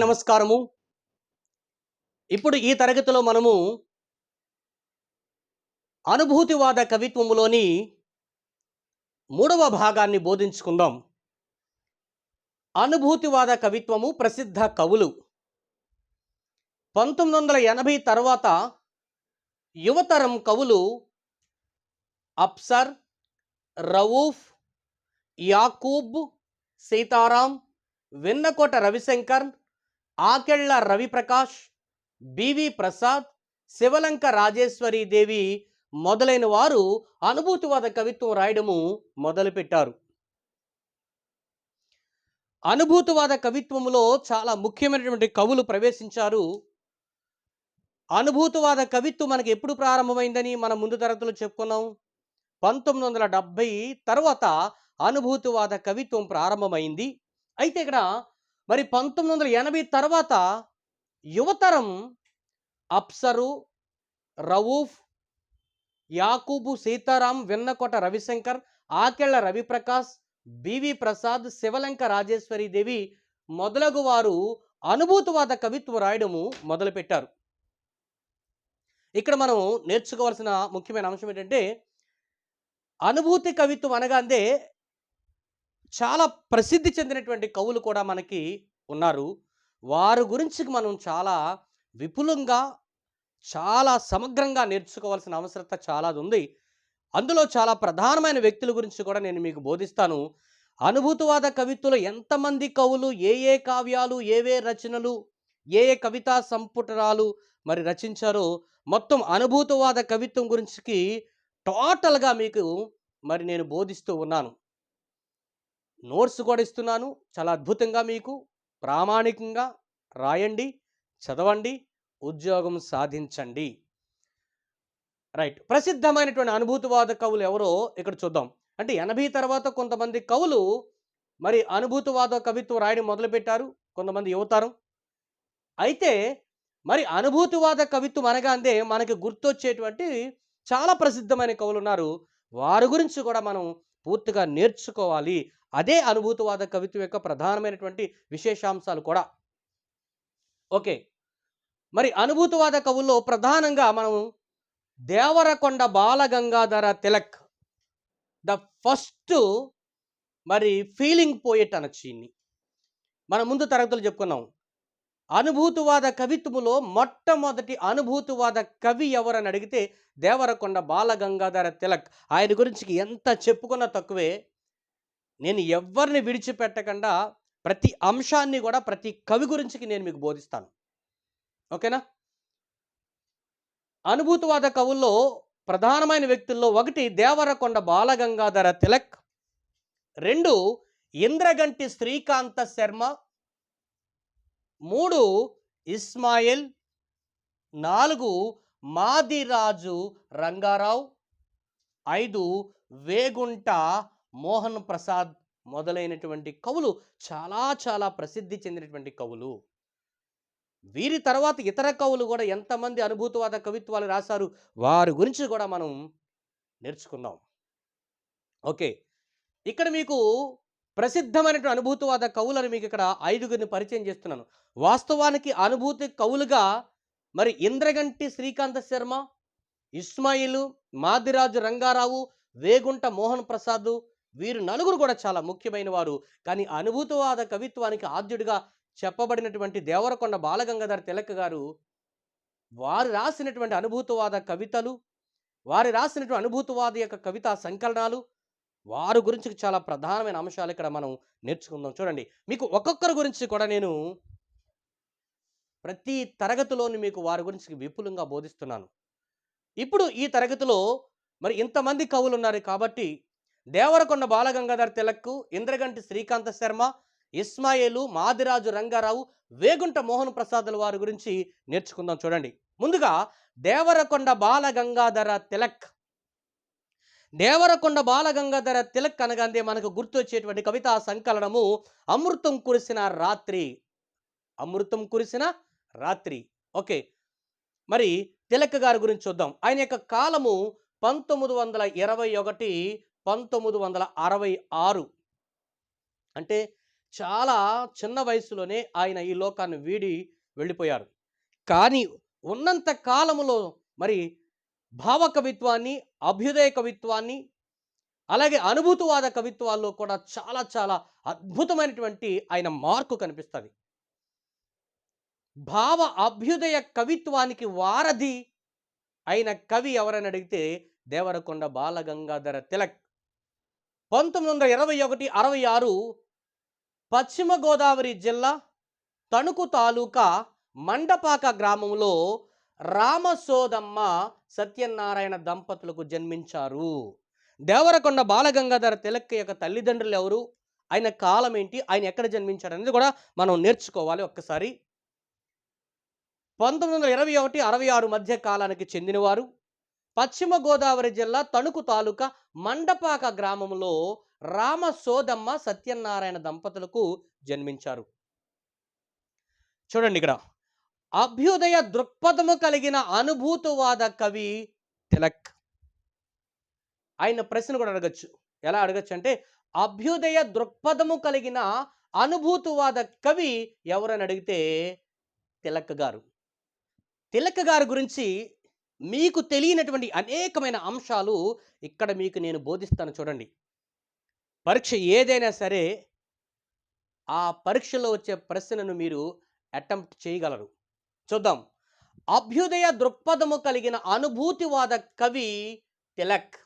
నమస్కారము. ఇప్పుడు ఈ తరగతిలో మనము అనుభూతివాద కవిత్వములోని మూడవ భాగాన్ని బోధించుకుందాం. అనుభూతివాద కవిత్వము ప్రసిద్ధ కవులు 1980 తర్వాత యువతరం కవులు అప్సర్, రవూఫ్, యాకూబ్, సీతారాం, వెన్నకోట రవిశంకర్, ఆకెళ్ల రవిప్రకాష్, బివి ప్రసాద్, శివలంక రాజేశ్వరీదేవి మొదలైన వారు అనుభూతివాద కవిత్వం రాయడము మొదలుపెట్టారు. అనుభూతివాద కవిత్వములో చాలా ముఖ్యమైనటువంటి కవులు ప్రవేశించారు. అనుభూతివాద కవిత్వం మనకి ఎప్పుడు ప్రారంభమైందని మనం ముందు తరగతిలో చెప్పుకున్నాం. 1970 తర్వాత అనుభూతివాద కవిత్వం ప్రారంభమైంది. అయితే ఇక్కడ మరి 1980 తర్వాత యువతరం అప్సరు, రవూఫ్, యాకూబు, సీతారాం, వెన్నకోట రవిశంకర్, ఆకెళ్ల రవిప్రకాష్, బివి ప్రసాద్, శివలంక రాజేశ్వరీదేవి మొదలగు వారు అనుభూతివాద కవిత్వం రాయడము మొదలుపెట్టారు. ఇక్కడ మనం నేర్చుకోవాల్సిన ముఖ్యమైన అంశం ఏంటంటే, అనుభూతి కవిత్వం అనగానే చాలా ప్రసిద్ధి చెందినటువంటి కవులు కూడా మనకి ఉన్నారు. వారి గురించి మనం చాలా విపులంగా, చాలా సమగ్రంగా నేర్చుకోవాల్సిన అవసరత చాలా ఉంది. అందులో చాలా ప్రధానమైన వ్యక్తుల గురించి కూడా నేను మీకు బోధిస్తాను. అనుభూతివాద కవిత్వంలో ఎంతమంది కవులు, ఏ కావ్యాలు, ఏవే రచనలు, ఏ కవితా సంపుటాలు మరి రచించారో మొత్తం అనుభూతివాద కవిత్వం గురించి టోటల్గా మీకు మరి నేను బోధిస్తూ ఉన్నాను. నోట్స్ కూడా ఇస్తున్నాను. చాలా అద్భుతంగా మీకు ప్రామాణికంగా రాయండి, చదవండి, ఉద్యోగం సాధించండి. రైట్. ప్రసిద్ధమైనటువంటి అనుభూతివాద కవులు ఎవరో ఇక్కడ చూద్దాం. అంటే 80 తర్వాత కొంతమంది కవులు మరి అనుభూతివాద కవిత్వం రాయడం మొదలుపెట్టారు, కొంతమంది యువతరం. అయితే మరి అనుభూతివాద కవిత్వం అనగానే మనకి గుర్తొచ్చేటువంటి చాలా ప్రసిద్ధమైన కవులు ఉన్నారు. వారి గురించి కూడా మనం పూర్తిగా నేర్చుకోవాలి. అదే అనుభూతివాద కవిత్వం యొక్క ప్రధానమైనటువంటి విశేషాంశాలు కూడా. ఓకే. మరి అనుభూతివాద కవుల్లో ప్రధానంగా మనం దేవరకొండ బాలగంగాధర తిలక్, ద ఫస్ట్ మరి ఫీలింగ్ పోయెట్ అనొచ్చు ఈయన్ని. మనం ముందు తరగతులు చెప్పుకున్నాం. అనుభూతివాద కవిత్వములో మొట్టమొదటి అనుభూతివాద కవి ఎవరని అడిగితే దేవరకొండ బాలగంగాధర తిలక్. ఆయన గురించి ఎంత చెప్పుకున్నా తక్కువే. నేను ఎవరిని విడిచిపెట్టకుండా ప్రతి అంశాన్ని కూడా ప్రతి కవి గురించి నేను మీకు బోధిస్తాను. ఓకేనా? అనుభూతివాద కవుల్లో ప్రధానమైన వ్యక్తుల్లో ఒకటి దేవరకొండ బాలగంగాధర తిలక్, 2 ఇంద్రగంటి శ్రీకాంత శర్మ, 3 ఇస్మాయిల్, 4 మాదిరాజు రంగారావు, 5 వేగుంట మోహన్ ప్రసాద్ మొదలైనటువంటి కవులు చాలా చాలా ప్రసిద్ధి చెందినటువంటి కవులు. వీరి తర్వాత ఇతర కవులు కూడా ఎంతమంది అనుభూతివాద కవిత్వాలు రాశారు, వారి గురించి కూడా మనం నేర్చుకుందాం. ఓకే. ఇక్కడ మీకు ప్రసిద్ధమైనటువంటి అనుభూతివాద కవులను మీకు ఇక్కడ 5గురిని పరిచయం చేస్తున్నాను. వాస్తవానికి అనుభూతి కవులుగా మరి ఇంద్రగంటి శ్రీకాంత శర్మ, ఇస్మాయిలు, మాదిరాజు రంగారావు, వేగుంట మోహన్ ప్రసాద్, వీరు నలుగురు కూడా చాలా ముఖ్యమైన వారు. కానీ అనుభూతివాద కవిత్వానికి ఆద్యుడిగా చెప్పబడినటువంటి దేవరకొండ బాలగంగాధర తిలక్ గారు, వారు రాసినటువంటి అనుభూతివాద కవితలు, వారు రాసినటువంటి అనుభూతివాద యొక్క కవితా సంకలనాలు, వారి గురించి చాలా ప్రధానమైన అంశాలు ఇక్కడ మనం నేర్చుకుందాం. చూడండి, మీకు ఒక్కొక్కరి గురించి కూడా నేను ప్రతి తరగతిలోని మీకు వారి గురించి విపులంగా బోధిస్తున్నాను. ఇప్పుడు ఈ తరగతిలో మరి ఇంతమంది కవులు ఉన్నారు కాబట్టి దేవరకొండ బాలగంగాధర తిలక్, ఇంద్రగంటి శ్రీకాంత శర్మ, ఇస్మాయిలు, మాదిరాజు రంగారావు, వేగుంట మోహన్ ప్రసాదుల వారి గురించి నేర్చుకుందాం. చూడండి, ముందుగా దేవరకొండ బాలగంగాధర తిలక్. దేవరకొండ బాలగంగాధర తిలక్ అనగానే మనకు గుర్తొచ్చేటువంటి కవితా సంకలనము అమృతం కురిసిన రాత్రి. అమృతం కురిసిన రాత్రి. ఓకే. మరి తిలక్ గారి గురించి చూద్దాం. ఆయన యొక్క కాలము 1921, 1966. అంటే చాలా చిన్న వయసులోనే ఆయన ఈ లోకాన్ని వీడి వెళ్ళిపోయారు. కానీ ఉన్నంత కాలములో మరి భావ కవిత్వాన్ని, అభ్యుదయ కవిత్వాన్ని, అలాగే అనుభూతివాద కవిత్వాల్లో కూడా చాలా చాలా అద్భుతమైనటువంటి ఆయన మార్కు కనిపిస్తది. భావ అభ్యుదయ కవిత్వానికి వారధి అయిన కవి ఎవరని అడిగితే దేవరకొండ బాలగంగాధర తిలక్. 1921, 66 పశ్చిమ గోదావరి జిల్లా తణుకు తాలూకా మండపాక గ్రామంలో రామసోదమ్మ సత్యనారాయణ దంపతులకు జన్మించారు. దేవరకొండ బాలగంగాధర తిలక్ యొక్క తల్లిదండ్రులు ఎవరు, ఆయన కాలం ఏంటి, ఆయన ఎక్కడ జన్మించారు అనేది కూడా మనం నేర్చుకోవాలి ఒక్కసారి. 1921, 66 మధ్య కాలానికి చెందినవారు. పశ్చిమ గోదావరి జిల్లా తణుకు తాలూకా మండపాక గ్రామంలో రామసోదమ్మ సత్యనారాయణ దంపతులకు జన్మించారు. చూడండి ఇక్కడ, అభ్యుదయ దృక్పథము కలిగిన అనుభూతివాద కవి తిలక్. ఆయన ప్రశ్న కూడా అడగచ్చు. ఎలా అడగచ్చు అంటే, అభ్యుదయ దృక్పథము కలిగిన అనుభూతివాద కవి ఎవరని అడిగితే తిలక్ గారు. తిలక్ గారి గురించి మీకు తెలియనటువంటి అనేకమైన అంశాలు ఇక్కడ మీకు నేను బోధిస్తాను. చూడండి, పరీక్ష ఏదైనా సరే ఆ పరీక్షలో వచ్చే ప్రశ్నను మీరు అటెంప్ట్ చేయగలరు. చూద్దాం. అభ్యుదయ దృక్పథము కలిగిన అనుభూతివాద కవి తిలక్.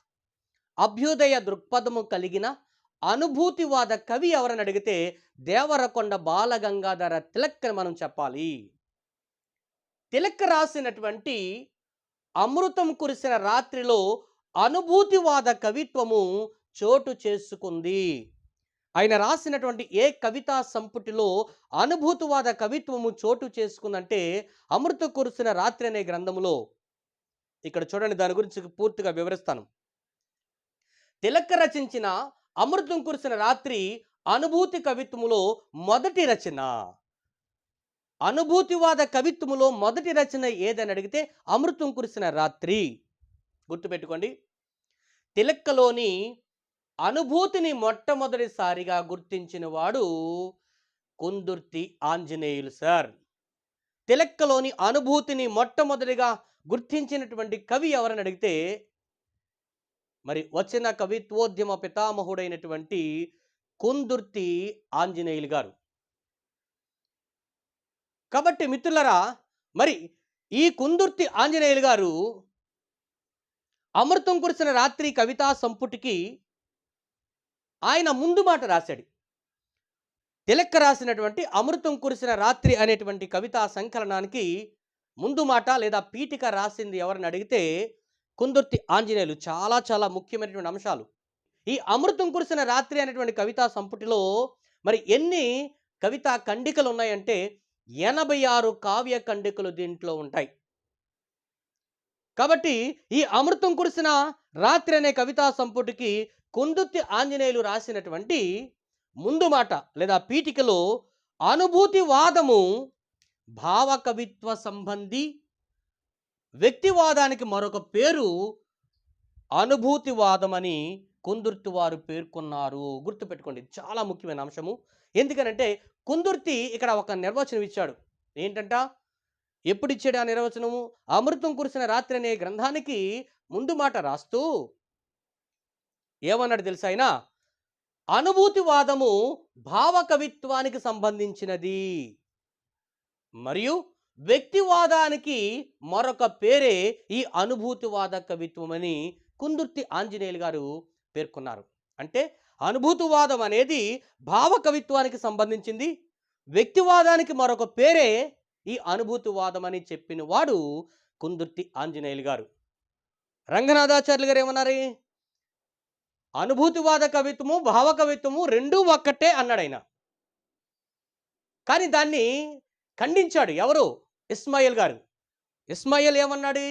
అభ్యుదయ దృక్పథము కలిగిన అనుభూతివాద కవి ఎవరని అడిగితే దేవరకొండ బాలగంగాధర తిలక్ అని మనం చెప్పాలి. తిలక్ రాసినటువంటి అమృతం కురిసిన రాత్రిలో అనుభూతివాద కవిత్వము చోటు చేసుకుంది. ఆయన రాసినటువంటి ఏ కవితా సంపుటిలో అనుభూతివాద కవిత్వము చోటు చేసుకుందంటే అమృతం కురిసిన రాత్రి అనే గ్రంథములో. ఇక్కడ చూడండి, దాని గురించి పూర్తిగా వివరిస్తాను. తిలక్ రచించిన అమృతం కురిసిన రాత్రి అనుభూతి కవిత్వములో మొదటి రచన. అనుభూతివాద కవిత్వములో మొదటి రచన ఏదని అడిగితే అమృతం కురిసిన రాత్రి. గుర్తుపెట్టుకోండి. తిలక్లోని అనుభూతిని మొట్టమొదటిసారిగా గుర్తించిన వాడు కుందుర్తి ఆంజనేయులు సార్. తిలక్లోని అనుభూతిని మొట్టమొదటిగా గుర్తించినటువంటి కవి ఎవరని అడిగితే మరి వచ్చిన కవిత్వోద్యమ పితామహుడైనటువంటి కుందుర్తి ఆంజనేయులు గారు. కాబట్టి మిత్రులరా, మరి ఈ కుందుర్తి ఆంజనేయులు గారు అమృతం కురిసిన రాత్రి కవితా సంపుటికి ఆయన ముందు మాట రాశాడు. తిలక్ రాసినటువంటి అమృతం కురిసిన రాత్రి అనేటువంటి కవితా సంకలనానికి ముందు మాట లేదా పీఠిక రాసింది ఎవరని అడిగితే కుందుర్తి ఆంజనేయులు. చాలా చాలా ముఖ్యమైనటువంటి అంశాలు. ఈ అమృతం కురిసిన రాత్రి అనేటువంటి కవితా సంపుటిలో మరి ఎన్ని కవితా ఖండికలు ఉన్నాయంటే 86 కావ్య ఖండికలు దీంట్లో ఉంటాయి. కాబట్టి ఈ అమృతం కురిసిన రాత్రి అనే కవితా సంపుటికి కుందుర్తి ఆంజనేయులు రాసినటువంటి ముందు మాట లేదా పీఠికలో అనుభూతివాదము భావ కవిత్వ సంబంధి, వ్యక్తివాదానికి మరొక పేరు అనుభూతివాదం అని కుందుర్తి వారు పేర్కొన్నారు. గుర్తుపెట్టుకోండి, చాలా ముఖ్యమైన అంశము. ఎందుకనంటే కుందుర్తి ఇక్కడ ఒక నిర్వచనం ఇచ్చాడు. ఏంటంట, ఎప్పుడు ఇచ్చాడు ఆ నిర్వచనము? అమృతం కురిసిన రాత్రి అనే గ్రంథానికి ముందు మాట రాస్తూ ఏమన్నాడు తెలుసా ఆయన? అనుభూతివాదము భావ కవిత్వానికి సంబంధించినది మరియు వ్యక్తివాదానికి మరొక పేరే ఈ అనుభూతివాద కవిత్వం అని కుందుర్తి ఆంజనేయులు గారు పేర్కొన్నారు. అంటే అనుభూతివాదం అనేది భావ కవిత్వానికి సంబంధించింది, వ్యక్తివాదానికి మరొక పేరే ఈ అనుభూతివాదం అని చెప్పిన వాడు కుందుర్తి ఆంజనేయులు గారు. రంగనాథాచార్యులు గారు ఏమన్నారు? అనుభూతివాద కవిత్వము భావ కవిత్వము రెండూ ఒక్కటే అన్నాడు ఆయన. కానీ దాన్ని ఖండించాడు ఎవరు? ఇస్మాయిల్ గారు. ఇస్మాయిల్ ఏమన్నాడు?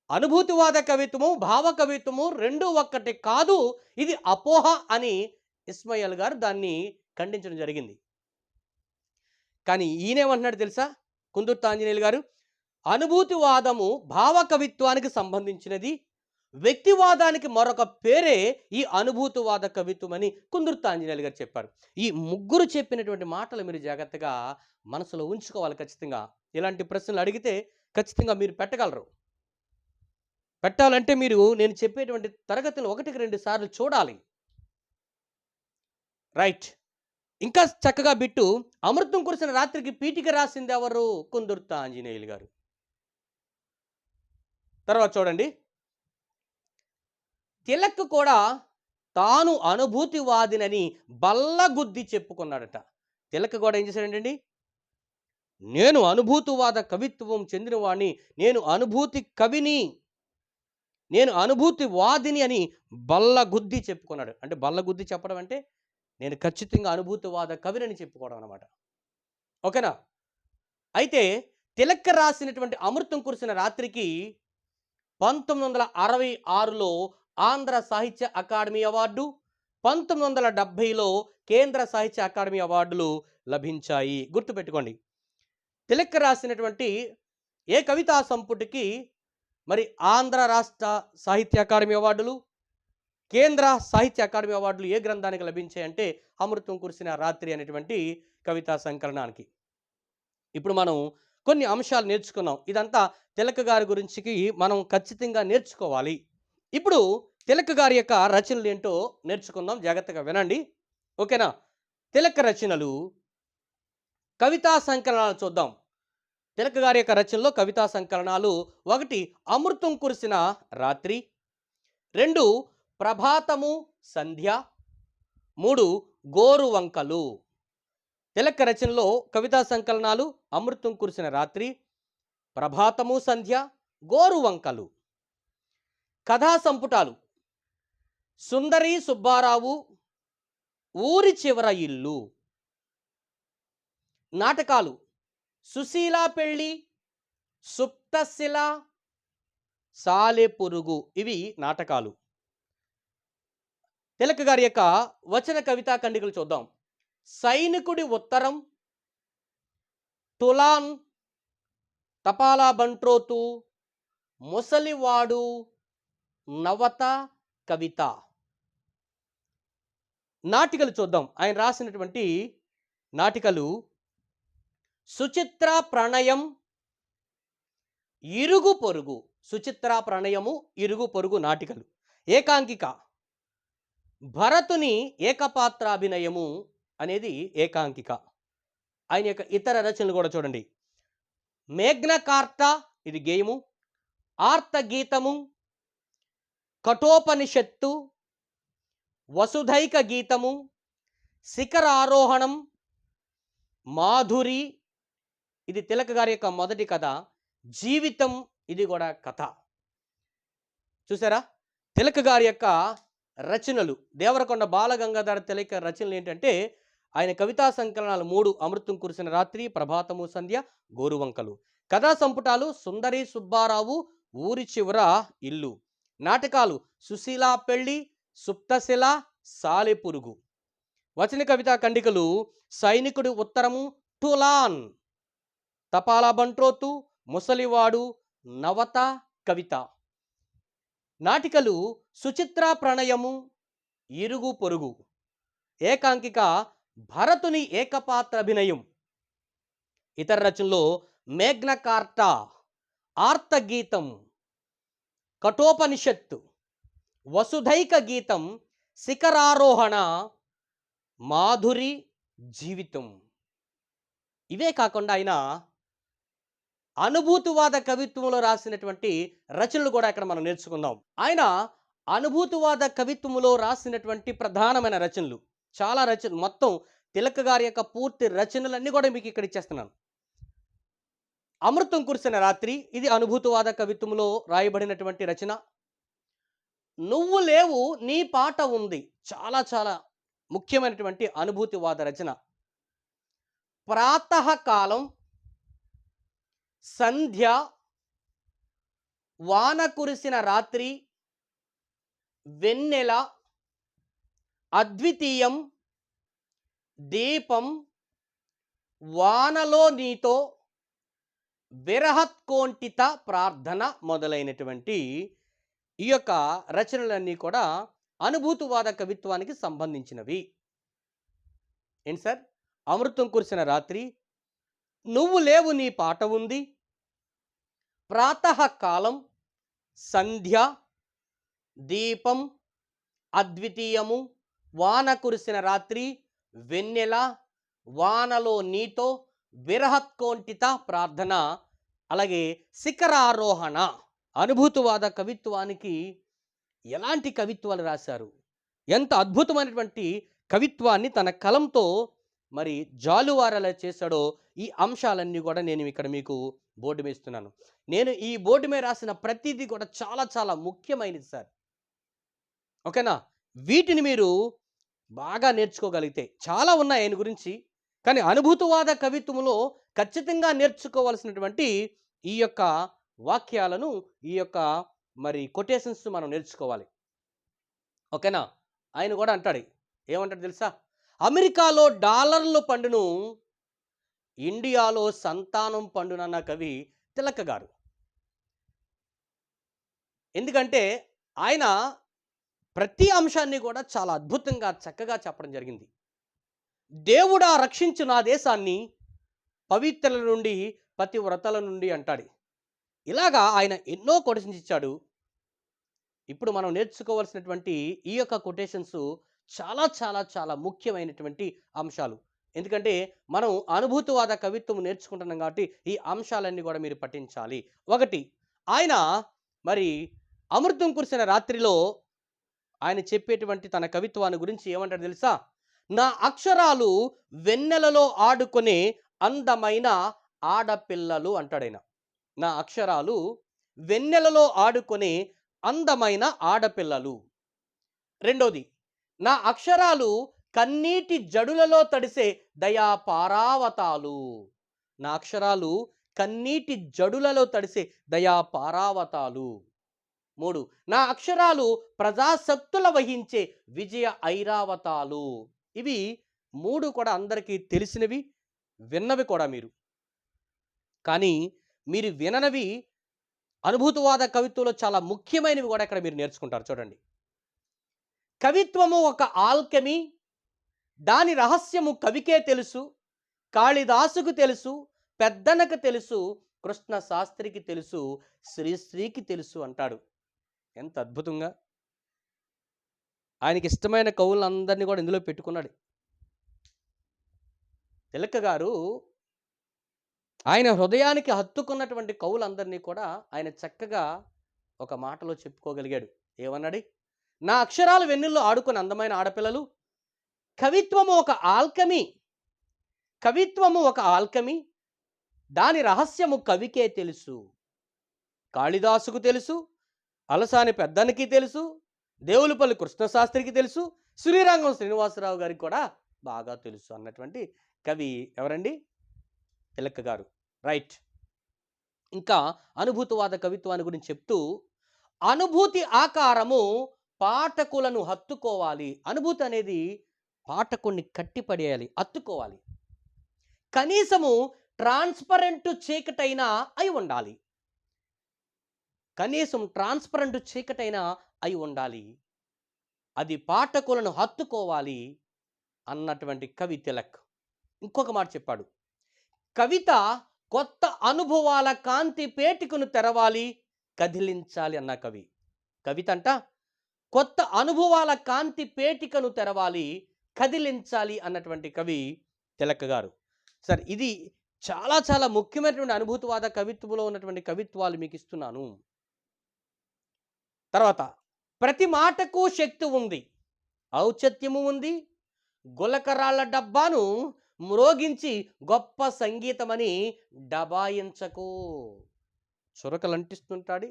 అనుభూతివాద కవిత్వము భావ కవిత్వము రెండూ ఒక్కటే కాదు, ఇది అపోహ అని ఇస్మాయిల్ గారు దాన్ని ఖండించడం జరిగింది. కానీ ఈయనేమంటున్నాడు తెలుసా? కుందుర్తి ఆంజనేయులు గారు అనుభూతివాదము భావ కవిత్వానికి సంబంధించినది, వ్యక్తివాదానికి మరొక పేరే ఈ అనుభూతివాద కవిత్వం అని కుందుర్తి ఆంజనేయులు గారు చెప్పారు. ఈ ముగ్గురు చెప్పినటువంటి మాటలు మీరు జాగ్రత్తగా మనసులో ఉంచుకోవాలి ఖచ్చితంగా. ఇలాంటి ప్రశ్నలు అడిగితే ఖచ్చితంగా మీరు పెట్టగలరు. పెట్టాలంటే మీరు నేను చెప్పేటువంటి తరగతులు 1కి 2 సార్లు చూడాలి. రైట్. ఇంకా చక్కగా బిట్టు, అమృతం కురిసిన రాత్రికి పీఠిక రాసింది ఎవరు? కుందుర్తి ఆంజనేయులు గారు. తర్వాత చూడండి, తిలక్ కూడా తాను అనుభూతివాదినని బల్లగుద్ది చెప్పుకున్నాడట. తిలక్ కూడా ఏం చేశాడండి? నేను అనుభూతివాద కవిత్వం చెందినవాడిని, నేను అనుభూతి కవిని, నేను అనుభూతివాదిని అని బల్లగుద్ది చెప్పుకున్నాడు. అంటే బల్లగుద్ది చెప్పడం అంటే నేను ఖచ్చితంగా అనుభూతివాద కవిని చెప్పుకోవడం అనమాట. ఓకేనా? అయితే తిలక్ రాసినటువంటి అమృతం కురిసిన రాత్రికి 1966లో ఆంధ్ర సాహిత్య అకాడమీ అవార్డు, 1970లో కేంద్ర సాహిత్య అకాడమీ అవార్డులు లభించాయి. గుర్తుపెట్టుకోండి. తిలక్ రాసినటువంటి ఏ కవితా సంపుటికి మరి ఆంధ్ర రాష్ట్ర సాహిత్య అకాడమీ అవార్డులు, కేంద్ర సాహిత్య అకాడమీ అవార్డులు ఏ గ్రంథానికి లభించాయంటే అమృతం కురిసిన రాత్రి అనేటువంటి కవితా సంకలనానికి. ఇప్పుడు మనం కొన్ని అంశాలు నేర్చుకున్నాం. ఇదంతా తిలక్ గారి గురించి మనం ఖచ్చితంగా నేర్చుకోవాలి. ఇప్పుడు తిలక్ గారి యొక్క రచనలు ఏంటో నేర్చుకుందాం. జాగ్రత్తగా వినండి. ఓకేనా? తిలక్ రచనలు, కవితా సంకలనాలు చూద్దాం. తిలక్ గారి యొక్క రచనలో కవితా సంకలనాలు: 1 అమృతం కురిసిన రాత్రి, 2 ప్రభాతము సంధ్య, 3 గోరువంకలు. తిలక్ రచనలో కవితా సంకలనాలు: అమృతం కురిసిన రాత్రి, ప్రభాతము సంధ్య, గోరువంకలు. కథా సంపుటాలు: సుందరి సుబ్బారావు, ఊరి చివర ఇల్లు. నాటకాలు: సుశీల పెళ్ళి, సుప్తశిల, సాలెపురుగు. ఇవి నాటకాలు. తిలక్ గారి యొక్క వచన కవితా ఖండికలు చూద్దాం. సైనికుడి ఉత్తరం, తులాన్, తపాలా బంట్రోతు, ముసలివాడు, నవత, కవిత. నాటికలు చూద్దాం. ఆయన రాసినటువంటి నాటికలు: సుచిత్ర ప్రణయం, ఇరుగు పొరుగు. సుచిత్ర ప్రణయము, ఇరుగు పొరుగు నాటికలు. ఏకాంకిక: భరతుని ఏకపాత్రాభినయము అనేది ఏకాంకిక. ఆయన యొక్క ఇతర రచనలు కూడా చూడండి. మేఘ్న కార్ట, ఇది గేయము, ఆర్తగీతము, కఠోపనిషత్తు, వసుధైక గీతము, శిఖరారోహణం, మాధురి, ఇది తిలక్ గారి యొక్క మొదటి కథ. జీవితం, ఇది కూడా కథ. చూసారా? తిలక్ గారి యొక్క రచనలు. దేవరకొండ బాలగంగాధర తిలక్ రచనలు ఏంటంటే ఆయన కవితా సంకలనాలు 3: అమృతం కురిసిన రాత్రి, ప్రభాతము సంధ్య, గోరువంకలు. కథా సంపుటాలు: సుందరి సుబ్బారావు, ఊరి చివర ఇల్లు. నాటకాలు: సుశీల పెళ్ళి, సుప్తశిల, సాలెపురుగు. వచన కవితా ఖండికలు: సైనికుడి ఉత్తరము, టులాన్, తపాలా బంట్రోతు, ముసలివాడు, నవత, కవిత. నాటికలు: సుచిత్ర ప్రణయము, ఇరుగు పొరుగు. ఏకాంకిక: భరతుని ఏకపాత్ర అభినయం. ఇతర రచనలో మేఘ్న కార్ట, ఆర్తగీతం, కఠోపనిషత్తు, వసుధైక గీతం, శిఖరారోహణ, మాధురి, జీవితం. ఇవే కాకుండా ఆయన అనుభూతివాద కవిత్వంలో రాసినటువంటి రచనలు కూడా ఇక్కడ మనం నేర్చుకుందాం. ఆయన అనుభూతివాద కవిత్వంలో రాసినటువంటి ప్రధానమైన రచనలు, చాలా రచనలు, మొత్తం తిలక్ గారి యొక్క పూర్తి రచనలన్నీ కూడా మీకు ఇక్కడ ఇచ్చేస్తున్నాను. అమృతం కురిసిన రాత్రి, ఇది అనుభూతివాద కవిత్వంలో రాయబడినటువంటి రచన. నువ్వు లేవు నీ పాట ఉంది, చాలా చాలా ముఖ్యమైనటువంటి అనుభూతివాద రచన. ప్రాతకాలం, సంధ్య, వాన కురిసిన రాత్రి, వెన్నెల, అద్వితీయం, దీపం, వానలో నీతో, విరహత్కోంఠిత ప్రార్థన మొదలైనటువంటి ఈ యొక్క రచనలన్నీ కూడా అనుభూతివాద కవిత్వానికి సంబంధించినవి. ఏంటి సార్? అమృతం కురిసిన రాత్రి, నువ్వు లేవు నీ పాట ఉంది, ప్రాతఃకాలం, సంధ్య, దీపం, అద్వితీయము, వాన కురిసిన రాత్రి, వెన్నెల, వానలో నీతో, విరహత్కోంఠిత ప్రార్థన, అలాగే శిఖరారోహణ. అనుభూతివాద కవిత్వానికి ఎలాంటి కవిత్వాలు రాశారు? ఎంత అద్భుతమైనటువంటి కవిత్వాన్ని తన కలంతో మరి జాలువారేలా చేశాడో ఈ అంశాలన్నీ కూడా నేను ఇక్కడ మీకు బోర్డు మీద ఇస్తున్నాను. నేను ఈ బోర్డు మీద రాసిన ప్రతిదీ కూడా చాలా చాలా ముఖ్యమైనది సార్. ఓకేనా? వీటిని మీరు బాగా నేర్చుకోగలిగితే చాలా ఉన్నాయి ఆయన గురించి. కానీ అనుభూతివాద కవిత్వంలో ఖచ్చితంగా నేర్చుకోవాల్సినటువంటి ఈ యొక్క వాక్యాలను, ఈ యొక్క మరి కొటేషన్స్ మనం నేర్చుకోవాలి. ఓకేనా? ఆయన కూడా అంటాడు, ఏమంటాడు తెలుసా? అమెరికాలో డాలర్లు పండును, ఇండియాలో సంతానం పండునన్న కవి తిలక్ గారు. ఎందుకంటే ఆయన ప్రతి అంశాన్ని కూడా చాలా అద్భుతంగా చక్కగా చెప్పడం జరిగింది. దేవుడా రక్షించు నా దేశాన్ని పవిత్రుల నుండి పతివ్రతల నుండి అంటాడు. ఇలాగా ఆయన ఎన్నో కొటేషన్స్ ఇచ్చాడు. ఇప్పుడు మనం నేర్చుకోవాల్సినటువంటి ఈ యొక్క కొటేషన్స్ చాలా చాలా చాలా ముఖ్యమైనటువంటి అంశాలు. ఎందుకంటే మనం అనుభూతివాద కవిత్వం నేర్చుకుంటున్నాం కాబట్టి ఈ అంశాలన్నీ కూడా మీరు పఠించాలి. ఒకటి, ఆయన మరి అమృతం కురిసిన రాత్రిలో ఆయన చెప్పేటువంటి తన కవిత్వాన్ని గురించి ఏమంటాడు తెలుసా? నా అక్షరాలు వెన్నెలలో ఆడుకునే అందమైన ఆడపిల్లలు అంటాడు ఆయన. నా అక్షరాలు వెన్నెలలో ఆడుకునే అందమైన ఆడపిల్లలు. రెండోది, నా అక్షరాలు కన్నీటి జడులలో తడిసే దయా పారావతాలు. నా అక్షరాలు కన్నీటి జడులలో తడిసే దయా పారావతాలు. మూడు, నా అక్షరాలు ప్రజాశక్తుల వహించే విజయ ఐరావతాలు. ఇవి మూడు కూడా అందరికీ తెలిసినవి, విన్నవి కూడా మీరు. కానీ మీరు విననవి అనుభూతివాద కవిత్వంలో చాలా ముఖ్యమైనవి కూడా ఇక్కడ మీరు నేర్చుకుంటారు. చూడండి, కవిత్వము ఒక ఆల్కెమీ, దాని రహస్యము కవికే తెలుసు, కాళిదాసుకు తెలుసు, పెద్దనకు తెలుసు, కృష్ణ శాస్త్రికి తెలుసు, శ్రీశ్రీకి తెలుసు అంటాడు. ఎంత అద్భుతంగా! ఆయనకి ఇష్టమైన కవులందరినీ కూడా ఇందులో పెట్టుకున్నాడు. తిలక్ గారు ఆయన హృదయానికి హత్తుకున్నటువంటి కవులందరినీ కూడా ఆయన చక్కగా ఒక మాటలో చెప్పుకోగలిగాడు. ఏమన్నాడు? నా అక్షరాలు వెన్నెల్లో ఆడుకుని అందమైన ఆడపిల్లలు. కవిత్వము ఒక ఆల్కమీ, కవిత్వము ఒక ఆల్కమీ, దాని రహస్యము కవికే తెలుసు, కాళిదాసుకు తెలుసు, అలసాని పెద్దనికి తెలుసు, దేవులపల్లి కృష్ణశాస్త్రికి తెలుసు, శ్రీరంగం శ్రీనివాసరావు గారికి కూడా బాగా తెలుసు అన్నటువంటి కవి ఎవరండి? తిలక్ గారు. రైట్. ఇంకా అనుభూతివాద కవిత్వాన్ని గురించి చెప్తూ, అనుభూతి ఆకారము పాఠకులను హత్తుకోవాలి. అనుభూతి అనేది పాఠకుణ్ణి కట్టిపడేయాలి, హత్తుకోవాలి. కనీసము ట్రాన్స్పరెంట్ చీకటైనా అయి ఉండాలి. కనీసం ట్రాన్స్పరెంట్ చీకటైనా అయి ఉండాలి. అది పాఠకులను హత్తుకోవాలి అన్నటువంటి కవి తిలక్. ఇంకొక మాట చెప్పాడు, కవిత కొత్త అనుభవాల కాంతి పేటికను తెరవాలి, కదిలించాలి అన్న కవి. కవిత అంట కొత్త అనుభవాల కాంతి పేటికను తెరవాలి, కదిలించాలి అన్నటువంటి కవి తిలక్ గారు. సరే, ఇది చాలా చాలా ముఖ్యమైనటువంటి అనుభూతివాద కవిత్వంలో ఉన్నటువంటి కవిత్వాలు మీకు ఇస్తున్నాను. తర్వాత, ప్రతి మాటకు శక్తి ఉంది, ఔచిత్యము ఉంది, గులకరాళ్ళ డబ్బాను మ్రోగించి గొప్ప సంగీతమని డబాయించకు. చురకలంటిస్తుంటాడు.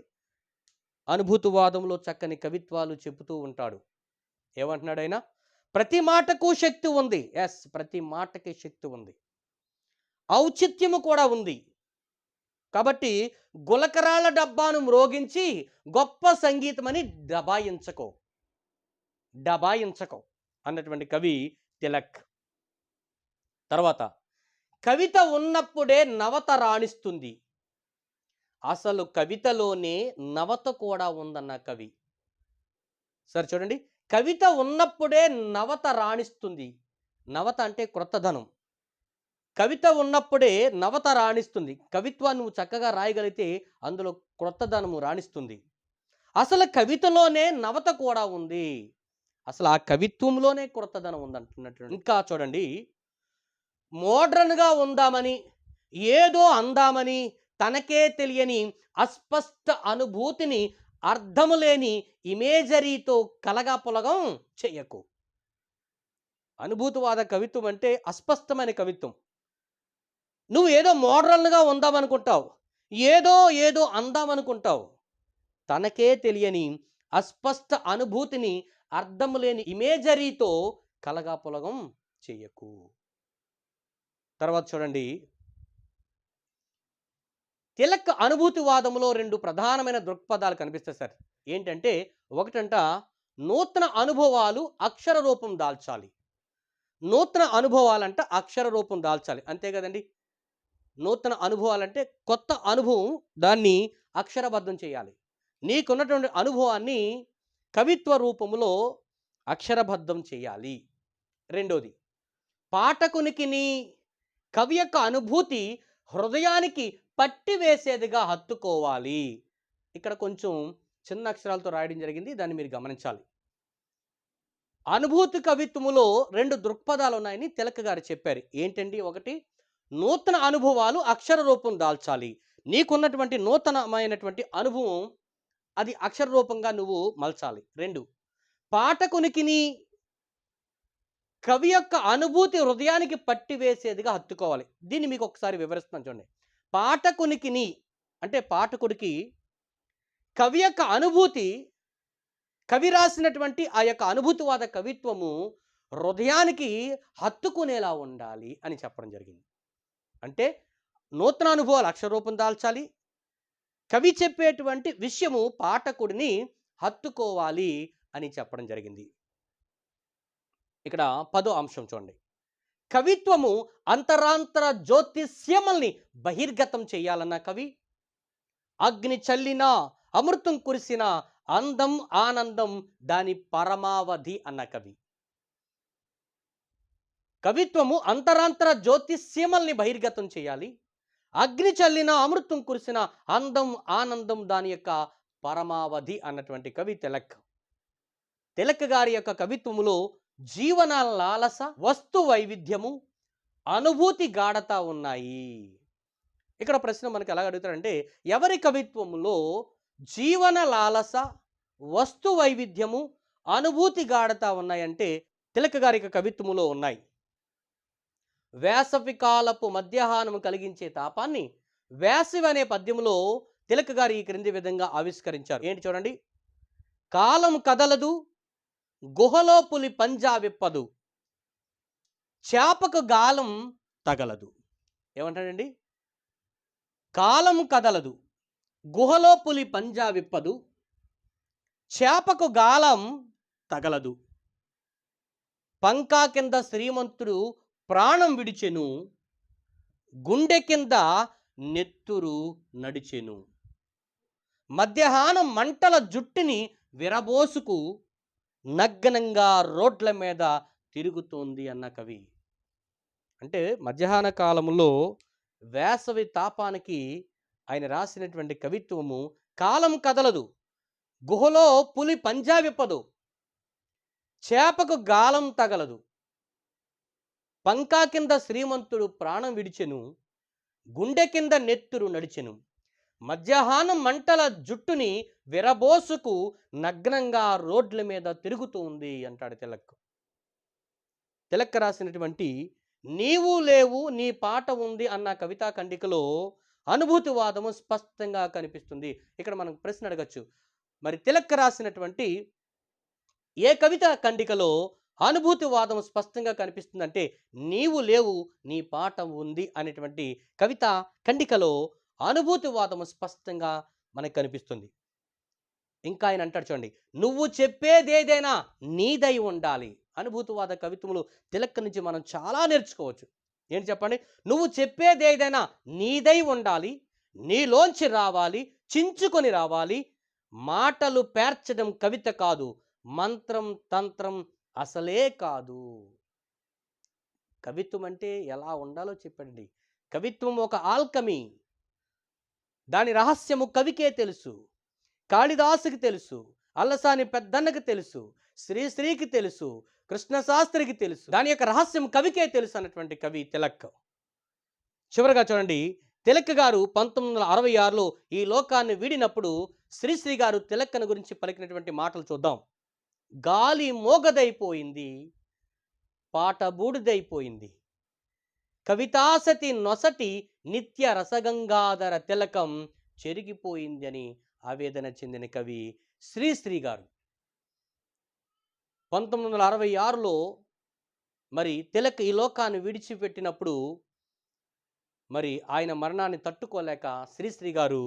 అనుభూతివాదంలో చక్కని కవిత్వాలు చెబుతూ ఉంటాడు. ఏమంటున్నాడు ఆయన? ప్రతి మాటకు శక్తి ఉంది. ఎస్, ప్రతి మాటకి శక్తి ఉంది, ఔచిత్యము కూడా ఉంది. కాబట్టి గులకరాళ్ళ డబ్బాను మ్రోగించి గొప్ప సంగీతమని డబాయించకో అన్నటువంటి కవి తిలక్. తర్వాత, కవిత ఉన్నప్పుడే నవత రాణిస్తుంది, అసలు కవితలోనే నవత కూడా ఉందన్న కవి. సరే చూడండి, కవిత ఉన్నప్పుడే నవత రాణిస్తుంది. నవత అంటే క్రొత్తదనం. కవిత ఉన్నప్పుడే నవత రాణిస్తుంది. కవిత్వాన్ని నువ్వు చక్కగా రాయగలిగితే అందులో క్రొత్తదనము రాణిస్తుంది. అసలు కవితలోనే నవత కూడా ఉంది. అసలు ఆ కవిత్వంలోనే క్రొత్తదనం ఉందంటున్నట్టు. ఇంకా చూడండి, మోడ్రన్‌గా ఉందామని, ఏదో అందామని, తనకే తెలియని అస్పష్ట అనుభూతిని అర్థము లేని ఇమేజరీతో కలగాపులగం చెయ్యకు. అనుభూతివాద కవిత్వం అంటే అస్పష్టమైన కవిత్వం. నువ్వు ఏదో మోడ్రన్‌గా ఉందామనుకుంటావు. ఏదో ఏదో అందామనుకుంటావు. తనకే తెలియని అస్పష్ట అనుభూతిని అర్థము లేని ఇమేజరీతో కలగాపులగం చెయ్యకు. తర్వాత చూడండి, తిలక్ అనుభూతివాదములో 2 ప్రధానమైన దృక్పథాలు కనిపిస్తాయి సార్. ఏంటంటే, ఒకటంట నూతన అనుభవాలు అక్షర రూపం దాల్చాలి. నూతన అనుభవాలంట అక్షర రూపం దాల్చాలి. అంతే కదండి. నూతన అనుభవాలంటే కొత్త అనుభవం, దాన్ని అక్షరబద్ధం చేయాలి. నీకున్నటువంటి అనుభవాన్ని కవిత్వ రూపంలో అక్షరబద్ధం చేయాలి. రెండోది, పాఠకునికిని కవి యొక్క అనుభూతి హృదయానికి పట్టివేసేదిగా హత్తుకోవాలి. ఇక్కడ కొంచెం చిన్న అక్షరాలతో రాయడం జరిగింది, దాన్ని మీరు గమనించాలి. అనుభూతి కవిత్వములో 2 దృక్పథాలు ఉన్నాయని తిలక్ గారు చెప్పారు. ఏంటండి? ఒకటి, నూతన అనుభవాలు అక్షర రూపం దాల్చాలి. నీకున్నటువంటి నూతనమైనటువంటి అనుభవం అది అక్షర రూపంగా నువ్వు మలచాలి. 2, పాఠకునికిని కవి యొక్క అనుభూతి హృదయానికి పట్టివేసేదిగా హత్తుకోవాలి. దీన్ని మీకు ఒకసారి వివరిస్తున్నాను చూడండి. పాఠకునికిని అంటే పాఠకుడికి కవి యొక్క అనుభూతి, కవి రాసినటువంటి ఆ యొక్క అనుభూతివాద కవిత్వము హృదయానికి హత్తుకునేలా ఉండాలి అని చెప్పడం జరిగింది. అంటే నూతన అనుభవాలు అక్షరరూపం దాల్చాలి. కవి చెప్పేటువంటి విషయము పాఠకుడిని హత్తుకోవాలి అని చెప్పడం జరిగింది. ఇక్కడ 10వ అంశం చూడండి. కవిత్వము అంతరాంతర జ్యోతిష్యమల్ని బహిర్గతం చేయాలన్న కవి. అగ్ని చల్లిన అమృతం కురిసిన అందం ఆనందం దాని పరమావధి అన్న కవి. కవిత్వము అంతరాంతర జ్యోతిష్యమల్ని బహిర్గతం చేయాలి. అగ్ని చల్లిన అమృతం కురిసిన అందం ఆనందం దాని యొక్క పరమావధి అన్నటువంటి కవి తిలక్. తిలక్ గారి యొక్క కవిత్వములో జీవన లాలస, వస్తు వైవిధ్యము, అనుభూతి గాఢత ఉన్నాయి. ఇక్కడ ప్రశ్న మనకు ఎలా అడుగుతారంటే, ఎవరి కవిత్వములో జీవన లాలస, వస్తు వైవిధ్యము, అనుభూతి గాఢత ఉన్నాయంటే తిలక్ గారి యొక్క కవిత్వములో ఉన్నాయి. వేసవి కాలపు మధ్యాహ్నము కలిగించే తాపాన్ని వేసవి అనే పద్యములో తిలక్ గారు ఈ క్రింది విధంగా ఆవిష్కరించారు. ఏంటి చూడండి. కాలం కదలదు, గుహలో పులి పంజా విప్పదు, చేపకు గాలం తగలదు. ఏమంటాడండి? కాలం కదలదు, గుహలో పులి పంజా విప్పదు, చేపకు గాలం తగలదు, పంకా కింద శ్రీమంతుడు ప్రాణం విడిచెను, గుండె కింద నెత్తురు నడిచెను, మధ్యాహ్నం మంటల జుట్టుని విరబోసుకు నగ్నంగా రోడ్ల మీద తిరుగుతోంది అన్న కవి. అంటే మధ్యాహ్న కాలంలో వేసవి తాపానికి ఆయన రాసినటువంటి కవిత్వము కాలం కదలదు, గుహలో పులి పంజా విప్పదు, చేపకు గాలం తగలదు, పంకా కింద శ్రీమంతుడు ప్రాణం విడిచెను, గుండె కింద నెత్తురు నడిచెను, మధ్యాహ్నం మంటల జుట్టుని విరబోసుకు నగ్నంగా రోడ్ల మీద తిరుగుతూ ఉంది అంటాడు తిలక్. తిలక్ రాసినటువంటి నీవు లేవు నీ పాట ఉంది అన్న కవితా ఖండికలో అనుభూతివాదము స్పష్టంగా కనిపిస్తుంది. ఇక్కడ మనం ప్రశ్న అడగచ్చు, మరి తిలక్ రాసినటువంటి ఏ కవితా ఖండికలో అనుభూతివాదం స్పష్టంగా కనిపిస్తుందంటే నీవు లేవు నీ పాట ఉంది అనేటువంటి కవిత ఖండికలో అనుభూతివాదము స్పష్టంగా మనకు కనిపిస్తుంది. ఇంకా ఆయన అంటాడు చూడండి, నువ్వు చెప్పేదేదైనా నీదై ఉండాలి. అనుభూతివాద కవిత్వములు తిలక్ నుంచి మనం చాలా నేర్చుకోవచ్చు. ఏంటి చెప్పండి? నువ్వు చెప్పేదేదైనా నీదై ఉండాలి, నీలోంచి రావాలి, చించుకొని రావాలి. మాటలు పేర్చడం కవిత కాదు, మంత్రం తంత్రం అసలే కాదు. కవిత్వం అంటే ఎలా ఉండాలో చెప్పండి. కవిత్వం ఒక ఆల్కమీ. దాని రహస్యము కవికే తెలుసు, కాళిదాసుకి తెలుసు, అల్లసాని పెద్దన్నకి తెలుసు, శ్రీశ్రీకి తెలుసు, కృష్ణశాస్త్రికి తెలుసు. దాని యొక్క రహస్యం కవికే తెలుసు అన్నటువంటి కవి తిలక్. చివరగా చూడండి, తిలక్ గారు 1966లో ఈ లోకాన్ని వీడినప్పుడు శ్రీశ్రీ గారు తిలక్కను గురించి పలికినటువంటి మాటలు చూద్దాం. గాలి మోగదైపోయింది, పాట బూడిదైపోయింది, కవితాసతి నొసటి నిత్య రసగంగాధర తిలకం చెరిగిపోయింది అని ఆవేదన చెందిన కవి శ్రీశ్రీ గారు. 1966లో మరి తిలక్ ఈ లోకాన్ని విడిచిపెట్టినప్పుడు మరి ఆయన మరణాన్ని తట్టుకోలేక శ్రీశ్రీ గారు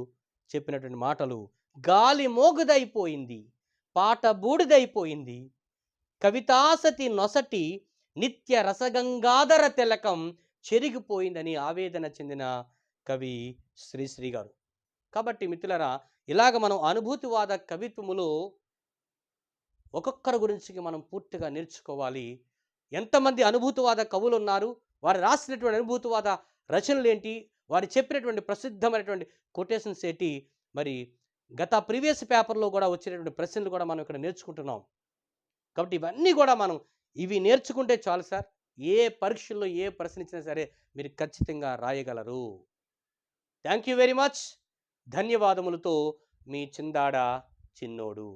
చెప్పినటువంటి మాటలు: గాలి మోగుదైపోయింది, పాట బూడిదైపోయింది, కవితాసతి నొసటి నిత్య రసగంగాధర తిలకం చెరిగిపోయిందని ఆవేదన చెందిన కవి శ్రీశ్రీ గారు. కాబట్టి మిత్రులారా, ఇలాగ మనం అనుభూతివాద కవిత్వములో ఒక్కొక్కరి గురించి మనం పూర్తిగా నేర్చుకోవాలి. ఎంతమంది అనుభూతివాద కవులు ఉన్నారు, వారు రాసినటువంటి అనుభూతివాద రచనలు ఏంటి, వారు చెప్పినటువంటి ప్రసిద్ధమైనటువంటి కొటేషన్స్ ఏంటి, మరి గత ప్రీవియస్ పేపర్లో కూడా వచ్చినటువంటి ప్రశ్నలు కూడా మనం ఇక్కడ నేర్చుకుంటున్నాం. కాబట్టి ఇవన్నీ కూడా మనం ఇవి నేర్చుకుంటే చాలు సార్, ఏ పరీక్షల్లో ఏ ప్రశ్న ఇచ్చినా సరే మీరు ఖచ్చితంగా రాయగలరు. Thank you very much. ధన్యవాదములతో మీ చిందాడ చిన్నోడు.